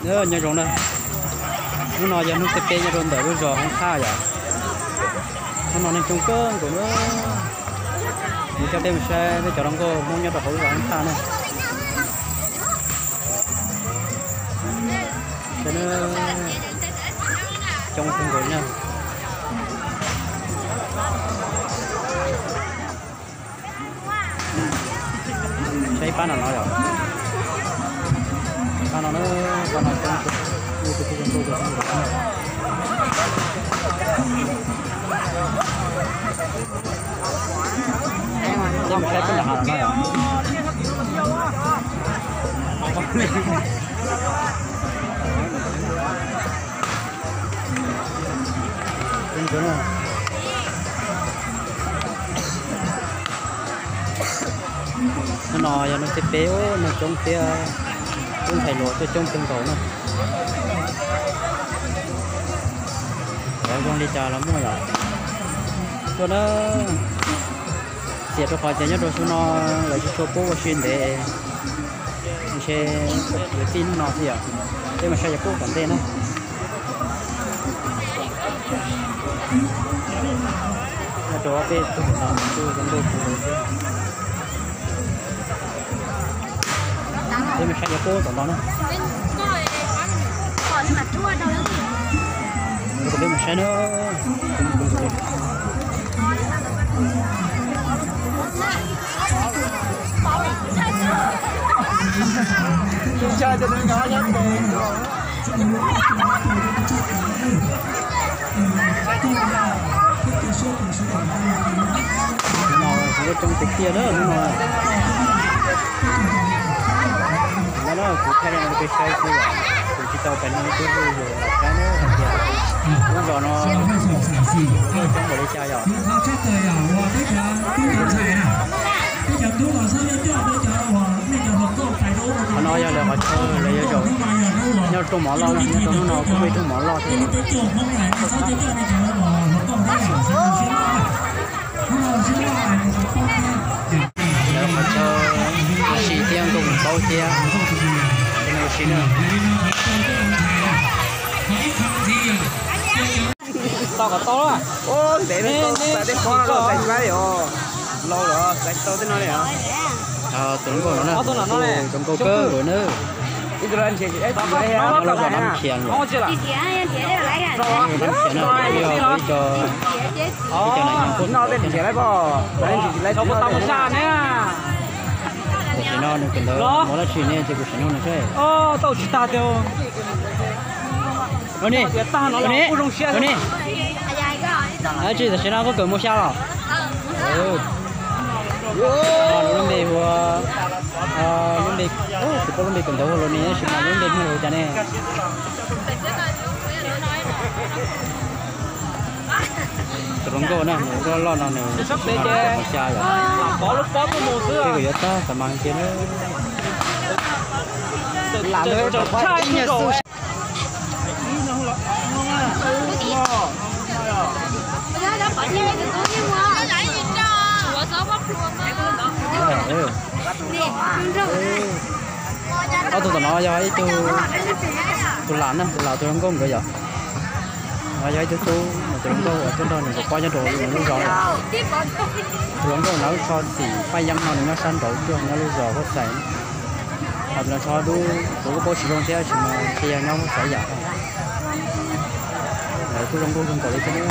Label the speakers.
Speaker 1: nhà rồng đây nó nói giờ nó sẽ pe nhà rồng để bây giờ không tha vậy nó nói nên trong cơ của nó mình cho thêm xe với chợ đông cô mong nhau đọc hối không tha này cho nó trong không rồi nha xây bán nào nói rồi bán nó trong như cái trong tôi được nhưng mà xây cái nào nói rồi đúng rồi nó nò nó sẽ béo nó trong kia cũng phải lột cho trong từng cầu nữa rồi con đi chờ lắm rồi cho nó xịt cho khỏi chạy nhất rồi số nó lại cho số bố xuyên để mình sẽ để tin nó gì à để mà sẽ cho cảm thấy nó chỗ cái tôi làm tôi cũng được để mình sẽ cho cô tổng đó nữa rồi để mình sẽ nữa chơi cho nó nhỏ nhất nó trong cái kia đó nó cũng thay ra cái sai của cũng chỉ tao phải nói cái rồi cái nó rồi nó trong bộ đi chơi rồi nó nói ra là họ chơi là vậy rồi nhau trong mỏ lo nhau trong nó cũng bị trong mỏ lo thôi nếu mà chơi xì tiền cũng bao tiền cái này xì nữa to cả to à ô để nó to để khoa nó đánh cái rồi lâu rồi đánh to thế nó này hả tuấn của nó này tuấn cô cơ rồi nữa cái anh chị ấy nó là còn 5 triệu rồi.
Speaker 2: Chị anh chị đây lấy à.
Speaker 1: 5 triệu nữa bây giờ cho này phút
Speaker 3: nó tên chị lấy bò. Đấy chị lấy
Speaker 4: nó có tao xa nè.
Speaker 1: chị nó được cái đó. Mỗi lần chị này chị cũng chị nó này thế.
Speaker 4: Tao chỉ ta theo.
Speaker 1: Rồi nè. Rồi nè. Rồi nè. Chị là chị nó có cửa mua sao rồi. Luôn đi vừa luôn đi thì có luôn đi cầm đầu luôn nè xin mà luôn đi mua cho nè tụi cô nè nó lo nào nè sắp đến chơi rồi
Speaker 4: có lúc có một thứ
Speaker 1: cái gì đó tầm mang kia nó
Speaker 4: làm được cho trai như rồi
Speaker 1: tôi nói cho ấy tôi làm nè tôi làm tôi không có một cái gì nói cho ấy tôi không có ở trên đó này có cho đồ nó rõ tôi không có nấu cho thì phải dăm nào nó san đổ cho nó luôn rõ có sảy hoặc là cho đu tôi có bố sử dụng thế chỉ mà khi nhau nó xảy ra tôi không có dùng cái đấy cho nó